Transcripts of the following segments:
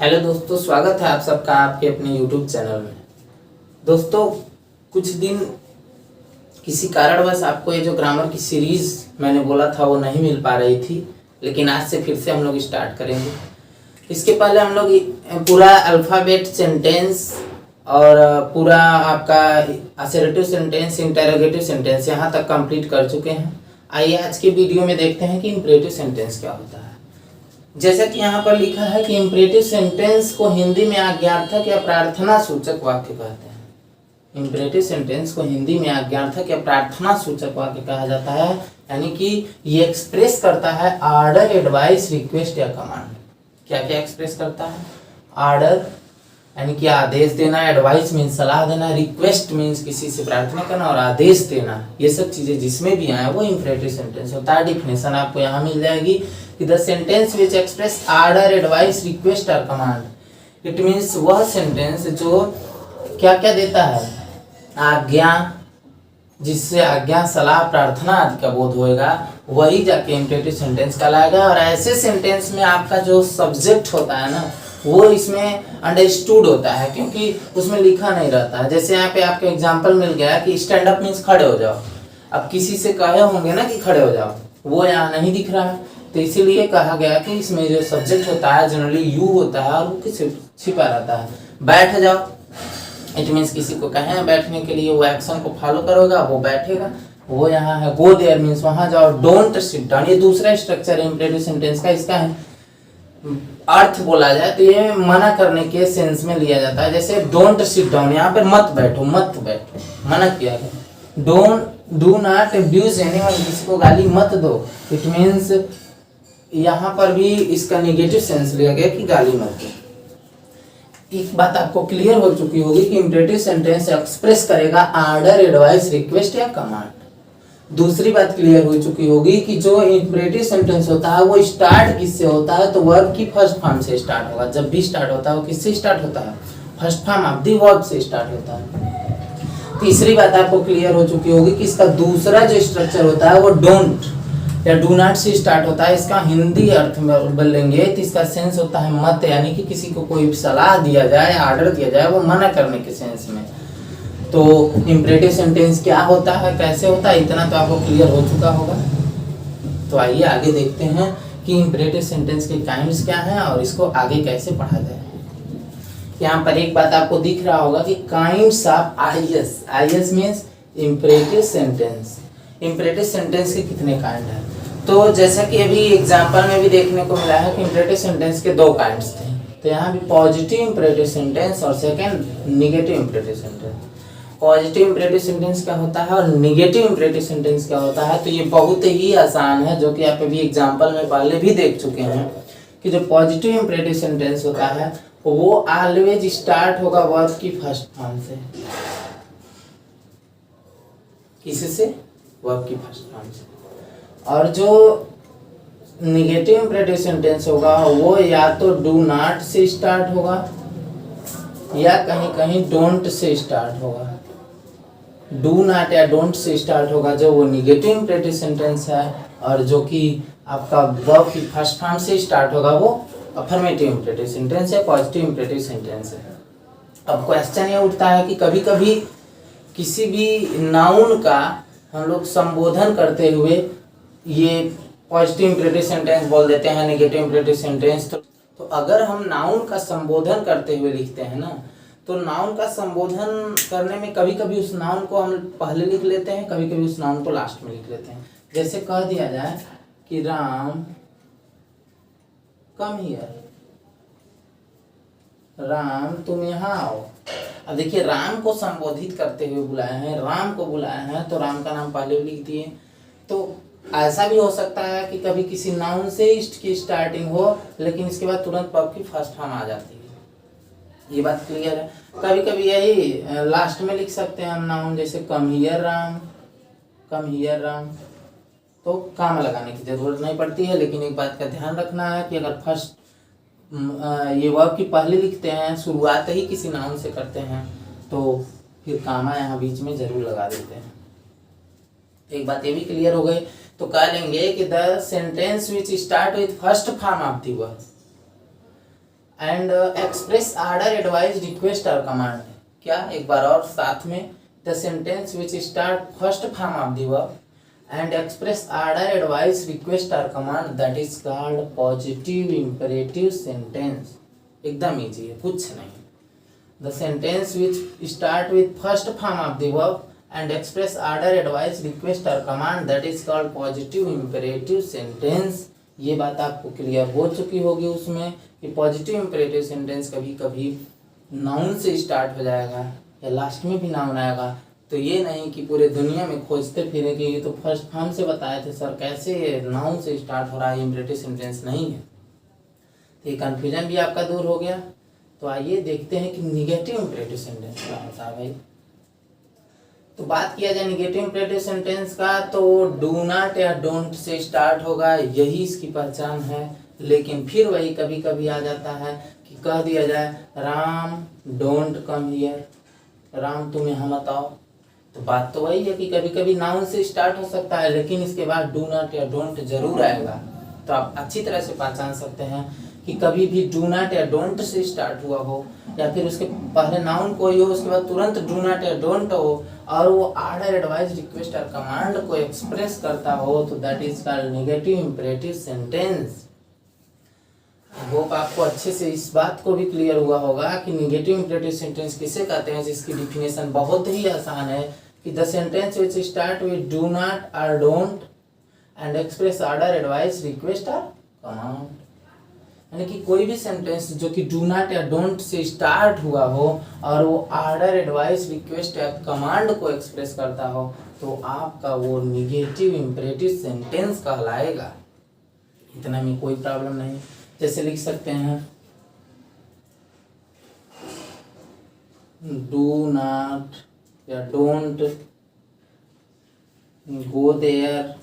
Hello दोस्तों, स्वागत है आप सबका आपके अपने YouTube चैनल में। दोस्तों, कुछ दिन किसी कारणवश आपको ये जो ग्रामर की सीरीज़ मैंने बोला था वो नहीं मिल पा रही थी, लेकिन आज से फिर से हम लोग स्टार्ट करेंगे। इसके पहले हम लोग पूरा अल्फ़ाबेट सेंटेंस और पूरा आपका असर्टिव सेंटेंस, इंटरोगेटिव सेंटेंस यहाँ तक कंप्लीट कर चुके हैं। आइए आज के वीडियो में देखते हैं कि इंपरेटिव सेंटेंस क्या होता है। जैसा कि यहाँ पर लिखा है कि इंपरेटिव सेंटेंस को हिंदी में आज्ञार्थक या प्रार्थना सूचक वाक्य कहते हैं। इंपरेटिव सेंटेंस को हिंदी में आज्ञार्थक या प्रार्थना सूचक वाक्य कहा जाता है, यानी कि ये एक्सप्रेस करता है ऑर्डर, एडवाइस, रिक्वेस्ट या कमांड। क्या क्या एक्सप्रेस करता है? ऑर्डर यानी कि आदेश देना, एडवाइस मीन्स सलाह देना, रिक्वेस्ट मीन्स किसी से प्रार्थना करना, और आदेश देना। ये सब चीजें जिसमें भी आए वो इंपरेटिव सेंटेंस होता है। डिफिनेशन आपको यहाँ मिल जाएगी कि the sentence which express order, advice, request और कमांड। इट मीन्स वह सेंटेंस जो क्या क्या देता है? आज्ञा, जिससे आज्ञा, सलाह, प्रार्थना आदि का बोध होएगा, वही जाके इंपरेटिव सेंटेंस कहलाएगा। और ऐसे सेंटेंस में आपका जो सब्जेक्ट होता है ना, वो इसमें अंडरस्टूड होता है, क्योंकि उसमें लिखा नहीं रहता है। जैसे यहाँ पे आपको एग्जांपल मिल गया कि स्टैंड अप मीन्स खड़े हो जाओ। अब किसी से कहे होंगे ना कि खड़े हो जाओ, वो यहाँ नहीं दिख रहा है, तो इसीलिए कहा गया कि इसमें जो सब्जेक्ट होता है जनरली यू होता है और वो किसी छिपा रहता है। बैठ जाओ, इट मीन्स किसी को कहें बैठने के लिए, वो एक्शन को फॉलो करोगा, वो बैठेगा, वो यहाँ है। गो देयर मीन्स वहां जाओ। डोंट सिट डाउन, ये दूसरा स्ट्रक्चर है इंपरेटिव सेंटेंस का। इसका है अर्थ बोला जाए तो ये मना करने के सेंस में लिया जाता है। जैसे डोंट सिट डाउन, यहाँ पे मत बैठो, मत बैठो, मना किया गया। Don't do not abuse anyone, किसी को गाली मत दो। इट मीन्स यहाँ पर भी इसका नेगेटिव सेंस लिया गया कि गाली मत दो। एक बात आपको क्लियर हो चुकी होगी कि इंपरेटिव सेंटेंस एक्सप्रेस करेगा ऑर्डर, एडवाइस, रिक्वेस्ट या कमांड। दूसरी बात क्लियर हो चुकी होगी कि जो इंपरेटिव सेंटेंस होता है वो स्टार्ट किससे होता है? तो वर्ब की फर्स्ट फॉर्म से स्टार्ट होगा। जब भी स्टार्ट होता है वो किससे स्टार्ट होता है? First form of the verb से स्टार्ट होता है। तीसरी बात आपको क्लियर हो चुकी होगी कि इसका दूसरा जो स्ट्रक्चर होता है वो डोंट या डू नॉट से स्टार्ट होता है। इसका हिंदी अर्थ में बोलेंगे तो इसका सेंस होता है मत, यानी कि किसी को कोई सलाह दिया जाए, ऑर्डर दिया जाए, वो मना करने के सेंस में। तो इंपरेटिव सेंटेंस क्या होता है, कैसे होता है, इतना तो आपको क्लियर हो चुका होगा। तो आइए आगे देखते हैं कि इंपरेटिव सेंटेंस के काइंड्स क्या हैं और इसको आगे कैसे पढ़ा जाए। यहाँ पर एक बात आपको दिख रहा होगा कि kinds of IS. IS means imperative sentence. Imperative sentence के कितने काइंड हैं? तो जैसा कि अभी एग्जाम्पल में भी देखने को मिला है कि इंपरेटिव सेंटेंस के दो काइंड्स थे। तो यहाँ भी पॉजिटिव इंपरेटिव सेंटेंस और second negative imperative sentence. Positive imperative sentence क्या होता है और निगेटिव इंपरेटिव सेंटेंस क्या होता है? तो ये बहुत ही आसान है, जो कि आप अभी एग्जाम्पल में पहले भी देख चुके हैं कि जो पॉजिटिव इंपरेटिव सेंटेंस होता है वो ऑलवेज स्टार्ट होगा वर्ब की फर्स्ट फॉर्म से। किससे? वर्ब की फर्स्ट फॉर्म से। और जो निगेटिव इंपरेटिव सेंटेंस होगा वो या तो डू नॉट से स्टार्ट होगा या कहीं कहीं डोंट से स्टार्ट होगा। डू नॉट या डोंट से स्टार्ट होगा जो वो निगेटिव इंपरेटिव सेंटेंस है, और जो कि आपका वर्ब की फर्स्ट फॉर्म से स्टार्ट होगा वो अफर्मेटिव इंपरेटिव सेंटेंस है, पॉजिटिव इंपरेटिव सेंटेंस है। अब क्वेश्चन ये उठता है कि कभी कभी किसी भी नाउन का हम लोग संबोधन करते हुए ये पॉजिटिव इंपरेटिव सेंटेंस बोल देते हैं, नेगेटिव इंपरेटिव सेंटेंस। तो अगर हम नाउन का संबोधन करते हुए लिखते हैं ना, तो नाउन का संबोधन करने में कभी कभी उस नाउन को हम पहले लिख लेते हैं, कभी कभी उस नाउन को लास्ट में लिख लेते हैं। जैसे कह दिया जाए कि राम कम हियर, राम तुम यहाँ आओ। अब देखिए, राम को संबोधित करते हुए बुलाए हैं, राम को बुलाए हैं, तो राम का नाम पहले लिख दिए। तो ऐसा भी हो सकता है कि कभी किसी नाउन से इसकी स्टार्टिंग हो, लेकिन इसके बाद तुरंत वर्ब की फर्स्ट फॉर्म आ जाती है। ये बात क्लियर है। कभी कभी यही लास्ट में लिख सकते हैं हम नाउन, जैसे come here Ram, come here Ram, तो काम लगाने की जरूरत नहीं पड़ती है। लेकिन एक बात का ध्यान रखना है कि अगर फर्स्ट ये वर्ब की पहले लिखते हैं, शुरुआत ही किसी नाउन से करते हैं, तो फिर कामा यहाँ बीच में जरूर लगा देते हैं। एक बात ये भी क्लियर हो गई। तो कह लेंगे कि the sentence which start with first form of the verb, and express order advice request और कमांड। क्या, एक बार और साथ में, the sentence which start first form of the verb and express order advice request और command that is called positive imperative sentence. एकदम easy है, कुछ नहीं। The sentence which start with first form of the verb and express order advice request or command that is called positive imperative sentence। ये बात आपको clear हो चुकी होगी उसमें कि पॉजिटिव इंपेरेटिव सेंटेंस कभी कभी नाउन से स्टार्ट हो जाएगा या लास्ट में भी नाउन आएगा। तो ये नहीं कि पूरे दुनिया में खोजते फिरे कि ये तो फर्स्ट फॉर्म से बताए थे सर, कैसे नाउन से स्टार्ट हो रहा है, इंपेरेटिव सेंटेंस नहीं है। तो ये कन्फ्यूजन भी आपका दूर हो गया। तो आइए देखते हैं कि निगेटिव इंपेरेटिव सेंटेंस क्या होता है भाई। तो बात किया जाए निगेटिव इंपेरेटिव सेंटेंस का, तो डू नॉट या डोंट से स्टार्ट होगा, यही इसकी पहचान है। लेकिन फिर वही कभी कभी आ जाता है कि कह दिया जाए Ram don't come here, Ram तुम यहाँ मत आओ। तो बात तो वही है कि कभी कभी नाउन से स्टार्ट हो सकता है, लेकिन इसके बाद डू नॉट या डोंट जरूर आएगा। तो आप अच्छी तरह से पहचान सकते हैं कि कभी भी डू नॉट या डोंट से स्टार्ट हुआ हो, या फिर उसके पहले नाउन कोई हो उसके बाद तुरंत डू नॉट या डोंट हो, और वो ऑर्डर एडवाइस रिक्वेस्ट और कमांड को एक्सप्रेस करता हो, तो that is called negative imperative sentence. Hope आपको अच्छे से इस बात को भी क्लियर हुआ होगा कि नेगेटिव इंपेरेटिव सेंटेंस किसे कहते हैं, जिसकी डिफिनेशन बहुत ही आसान है कि the sentence which start with do not और don't and express order advice request और कमांड। यानी कि कोई भी सेंटेंस जो कि डू नॉट या डोंट से स्टार्ट हुआ हो और वो ऑर्डर एडवाइस रिक्वेस्ट या कमांड को एक्सप्रेस करता हो, तो आपका वो निगेटिव इंपेरेटिव सेंटेंस कहलाएगा। इतना में कोई प्रॉब्लम नहीं। जैसे लिख सकते हैं डू नॉट या don't go there,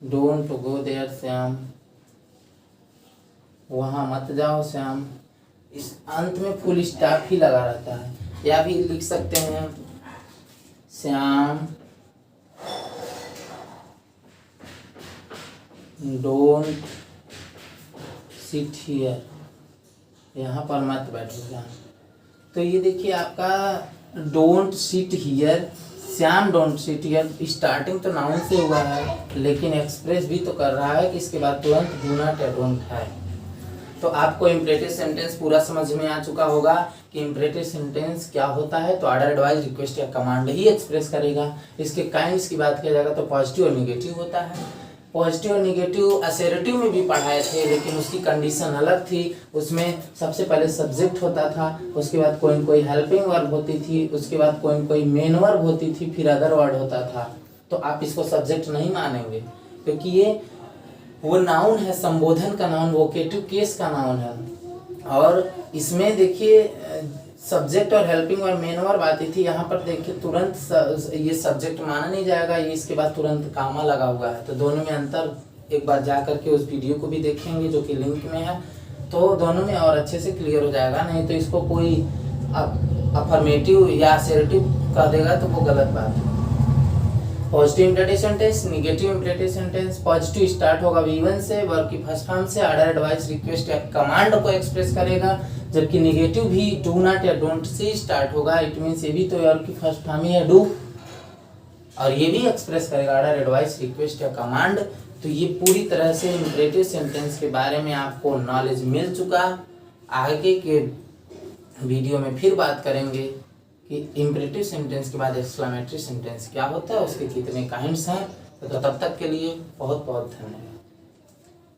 don't go there Shyam, वहाँ मत जाओ श्याम। इस अंत में फुल स्टॉप ही लगा रहता है। या भी लिख सकते हैं श्याम डोंट सिट हियर, यहाँ पर मत बैठो श्याम। तो ये देखिए आपका don't sit here, Shyam don't sit here, starting तो नाउन से हुआ है, लेकिन एक्सप्रेस भी तो कर रहा है कि इसके बाद तुरंत डू नॉट या डोंट है। तो आपको इंपेरेटिव सेंटेंस पूरा समझ में आ चुका होगा कि इंपेरेटिव सेंटेंस क्या होता है। तो ऑर्डर एडवाइस रिक्वेस्ट या कमांड ही एक्सप्रेस करेगा। इसके काइंड्स की बात किया जाएगा तो पॉजिटिव और निगेटिव होता है। पॉजिटिव और निगेटिव असर्टिव में भी पढ़ाए थे, लेकिन उसकी कंडीशन अलग थी। उसमें सबसे पहले सब्जेक्ट होता था, उसके बाद कोई कोई हेल्पिंग वर्ब होती थी, उसके बाद कोई कोई मेन वर्ब होती थी, फिर अदर वर्ड होता था। तो आप इसको सब्जेक्ट नहीं मानेंगे, क्योंकि ये वो नाउन है, संबोधन का नाउन, वोकेटिव केस का नाउन है। और इसमें देखिए सब्जेक्ट और हेल्पिंग और मेन वर्ब आती थी, यहाँ पर देखिए तुरंत ये सब्जेक्ट माना नहीं जाएगा, ये इसके बाद तुरंत कामा लगा हुआ है। तो दोनों में अंतर एक बार जा करके उस वीडियो को भी देखेंगे जो कि लिंक में है, तो दोनों में और अच्छे से क्लियर हो जाएगा। नहीं तो इसको कोई अफर्मेटिव या असर्टिव कह देगा तो वो गलत बात है। Positive imperative sentence, negative imperative sentence. Positive start होगा V1 से, वर्ब की फर्स्ट फॉर्म से, ऑर्डर एडवाइस रिक्वेस्ट या कमांड को एक्सप्रेस करेगा। जबकि निगेटिव भी डू नॉट या डोंट से स्टार्ट होगा। इट मींस ये भी तो वर्ब की फर्स्ट फॉर्म ही है डू, और ये भी एक्सप्रेस करेगा ऑर्डर एडवाइस रिक्वेस्ट या कमांड। तो ये पूरी तरह से इंपेरेटिव सेंटेंस के बारे में आपको नॉलेज मिल चुका। आगे के वीडियो में फिर बात करेंगे कि इंपेरेटिव सेंटेंस के बाद एक्सक्लेमेटरी सेंटेंस क्या होता है, उसके कितने काइंड्स हैं। तो तब तक के लिए बहुत बहुत धन्यवाद।